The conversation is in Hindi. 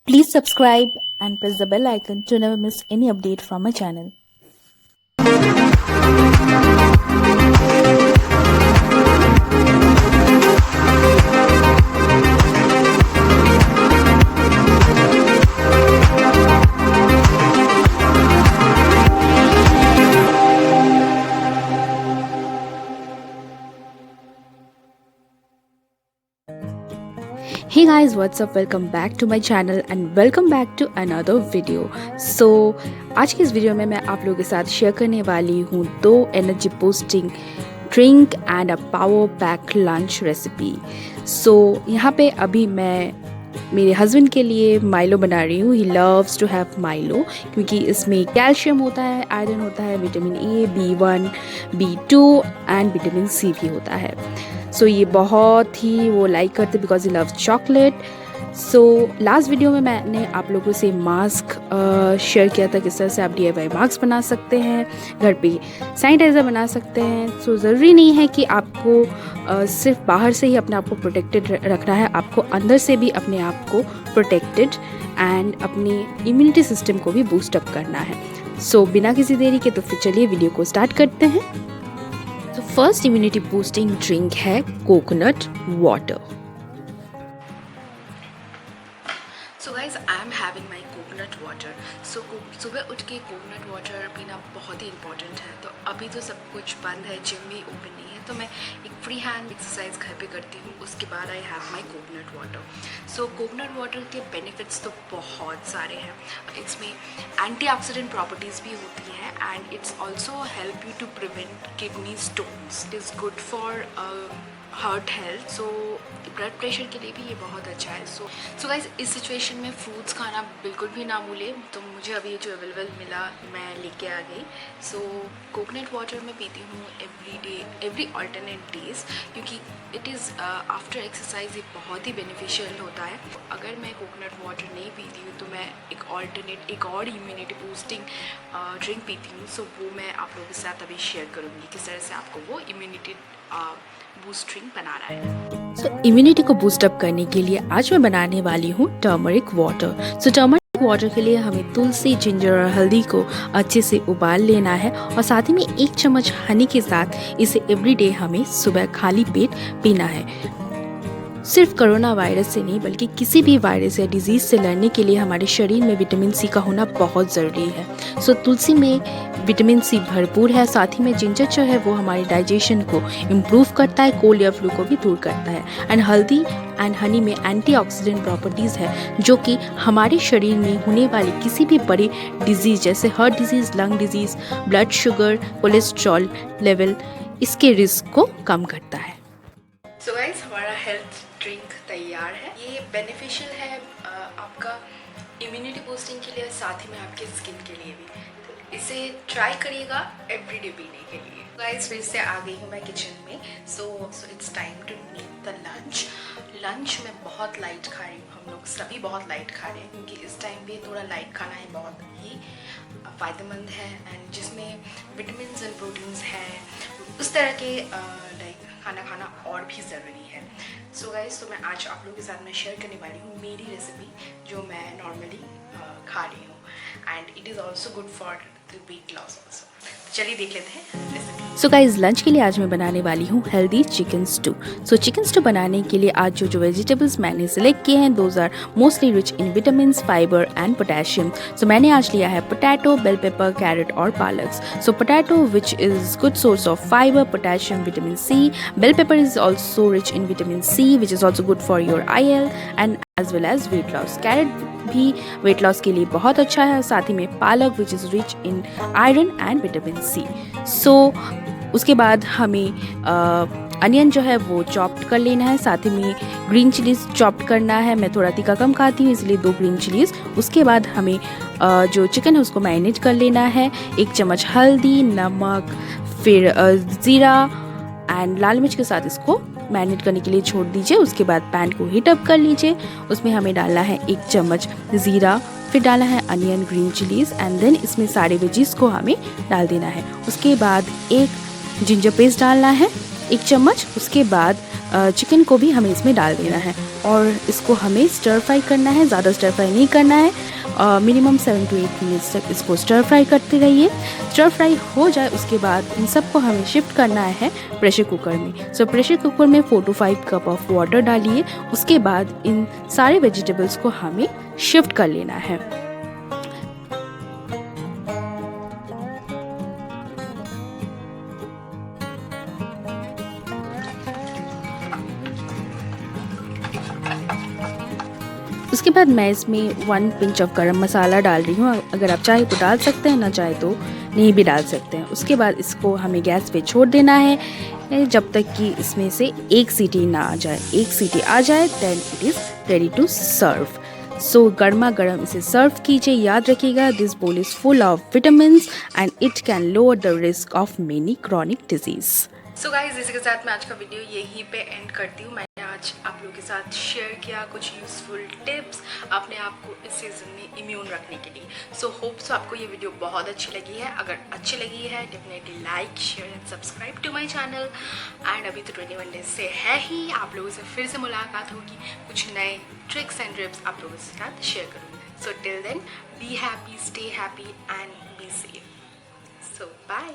Please subscribe and press the bell icon to never miss any update from my channel. Hey guys, what's up? Welcome back to my channel and welcome back to another video. So आज की इस वीडियो में मैं आप लोगों के साथ शेयर करने वाली हूँ 2 energy boosting drink and a power pack lunch recipe. So यहाँ पे अभी मैं मेरे हस्बैंड के लिए माइलो बना रही हूँ। He loves to have Milo क्योंकि इसमें कैल्शियम होता है, आयरन होता है, vitamin A, B1, B2 and vitamin C भी होता है। सो ये बहुत ही वो लाइक करते because he loves chocolate. So last video में मैंने आप लोगों से मास्क शेयर किया था, किस तरह से आप DIY मास्क बना सकते हैं, घर पे सैनिटाइज़र बना सकते हैं। सो ज़रूरी नहीं है कि आपको सिर्फ बाहर से ही अपने आप को प्रोटेक्टेड रखना है, आपको अंदर से भी अपने आप को प्रोटेक्टेड एंड अपनी इम्यूनिटी सिस्टम को भी बूस्ट अप करना है। सो बिना किसी देरी के तो फिर चलिए वीडियो को स्टार्ट करते हैं। तो फर्स्ट इम्यूनिटी बूस्टिंग ड्रिंक है coconut water. So guys I am having my coconut water. So सुबह उठ के कोकोनट वाटर पीना बहुत ही इंपॉर्टेंट है। तो अभी तो सब कुछ बंद है, जिम भी ओपन नहीं है, तो मैं एक फ्री हैंड एक्सरसाइज घर पे करती हूँ। उसके बाद I have my coconut water. So coconut water के बेनिफिट्स तो बहुत सारे हैं। इसमें एंटीऑक्सीडेंट प्रॉपर्टीज़ भी होती हैं and it's also help you to prevent kidney stones. It is good for heart health. So blood pressure के लिए भी ये बहुत अच्छा है। सो गाइज इस सिचुएशन में फ्रूट्स खाना बिल्कुल भी ना भूलें। तो मुझे अभी जो अवेलेबल मिला मैं लेके आ गई। सो कोकोनट वाटर मैं पीती हूँ एवरी अल्टरनेट डेज क्योंकि इट इज़ आफ्टर एक्सरसाइज ये बहुत ही बेनिफिशियल होता है। अगर मैं कोकोनट वाटर नहीं पीती हूँ तो मैं एक और इम्यूनिटी बूस्टिंग ड्रिंक पीती हूँ। सो वो मैं आप लोगों के साथ अभी शेयर करूँगी किस तरह से आपको वो इम्यूनिटी बूस्ट ड्रिंक बना रहा है। सो इम्यूनिटी को बूस्ट अप करने के लिए आज मैं बनाने वाली हूँ टर्मरिक वाटर। सो टर्मरिक वाटर के लिए हमें तुलसी, जिंजर और हल्दी को अच्छे से उबाल लेना है और साथ ही में 1 चम्मच हनी के साथ इसे एवरीडे हमें सुबह खाली पेट पीना है। सिर्फ कोरोना वायरस से नहीं बल्कि किसी भी वायरस या डिजीज़ से लड़ने के लिए हमारे शरीर में विटामिन सी का होना बहुत ज़रूरी है। सो तुलसी में विटामिन सी भरपूर है, साथ ही में जिंजर जो है वो हमारे डाइजेशन को इम्प्रूव करता है, कोल्ड या फ्लू को भी दूर करता है। एंड हल्दी एंड हनी में एंटीऑक्सीडेंट प्रॉपर्टीज़ है जो कि हमारे शरीर में होने वाली किसी भी बड़ी डिजीज़ जैसे heart disease, lung disease, blood sugar, cholesterol level, इसके रिस्क को कम करता है। सो गाइज हमारा हेल्थ ड्रिंक तैयार है। ये बेनिफिशियल है आपका इम्यूनिटी बूस्टिंग के लिए, साथ ही में आपके स्किन के लिए भी। तो इसे ट्राई करिएगा एवरीडे पीने के लिए। गाइज फिर से आ गई हूँ मैं किचन में। So it's time to make the lunch मैं बहुत लाइट खा रही हूँ। हम लोग सभी बहुत लाइट खा रहे हैं क्योंकि इस टाइम पे थोड़ा लाइट खाना है बहुत ही फ़ायदेमंद है एंड जिसमें विटामिन एंड प्रोटीन्स हैं, उस तरह के लाइक खाना और भी ज़रूरी है। सो गाइस तो मैं आज आप लोगों के साथ मैं शेयर करने वाली हूँ मेरी रेसिपी जो मैं नॉर्मली खा रही हूँ and it is also good for the weight loss also. चलिए देख लेते हैं रेसिपी। सो गाइज लंच के लिए आज मैं बनाने वाली हूँ healthy chicken stew. So chicken stew बनाने के लिए आज जो वेजिटेबल्स मैंने सेलेक्ट किए हैं those are mostly rich in vitamin, fibre and potassium. So मैंने आज लिया है पोटैटो, बेल पेपर, कैरेट और पालक। So potato which is good source of fibre, potassium, vitamin C. Bell pepper is also rich in vitamin C which is also good for your IL and as well as weight loss. Carrot भी वेट लॉस के लिए बहुत अच्छा है, साथ ही में पालक which is rich in iron and vitamin C. So उसके बाद हमें अनियन जो है वो चॉप्ड कर लेना है, साथ ही में ग्रीन चिलीज़ चॉप्ड करना है। मैं थोड़ा तीखा कम खाती हूँ इसलिए 2 ग्रीन चिलीज़। उसके बाद हमें जो चिकन है उसको मैरिनेट कर लेना है। 1 चम्मच हल्दी, नमक, फिर ज़ीरा एंड लाल मिर्च के साथ इसको मैरिनेट करने के लिए छोड़ दीजिए। उसके बाद पैन को हीट अप कर लीजिए। उसमें हमें डालना है 1 चम्मच ज़ीरा, फिर डालना है onion, green chillies and then इसमें सारे वेजीज को हमें डाल देना है। उसके बाद 1 जिंजर पेस्ट डालना है 1 चम्मच। उसके बाद चिकन को भी हमें इसमें डाल देना है और इसको हमें स्टर फ्राई करना है, ज़्यादा स्टर फ्राई नहीं करना है। मिनिमम 7 to 8 मिनट्स तक इसको स्टर फ्राई करते रहिए। स्टर फ्राई हो जाए उसके बाद इन सबको हमें शिफ्ट करना है प्रेशर कुकर में। सो प्रेशर कुकर में 4 to 5 कप ऑफ वाटर डालिए। उसके बाद इन सारे वेजिटेबल्स को हमें शिफ्ट कर लेना है। उसके बाद मैं इसमें 1 पिंच ऑफ गरम मसाला डाल रही हूँ। अगर आप चाहे तो डाल सकते हैं, ना चाहे तो नहीं भी डाल सकते हैं। उसके बाद इसको हमें गैस पे छोड़ देना है जब तक कि इसमें से 1 सीटी ना आ जाए। 1 सीटी आ जाए then it is ready to serve. So गर्मा गर्म इसे सर्व कीजिए। याद रखिएगा this bowl is full of vitamins and it can lower the risk of many chronic diseases. So guys, इसी के साथ मैं आज का वीडियो यहीं पे एंड करती हूँ। मैंने आज आप लोगों के साथ शेयर किया कुछ यूज़फुल टिप्स अपने आप को इस सीज़न में इम्यून रखने के लिए। सो होप सो आपको ये वीडियो बहुत अच्छी लगी है। अगर अच्छी लगी है definitely like, share and subscribe to my channel. And अभी तो 21 डेज से है ही, आप लोगों से फिर से मुलाकात होगी, कुछ नए ट्रिक्स एंड टिप्स आप लोगों के साथ शेयर करूँगी। So till then be happy, stay happy and be safe. So bye.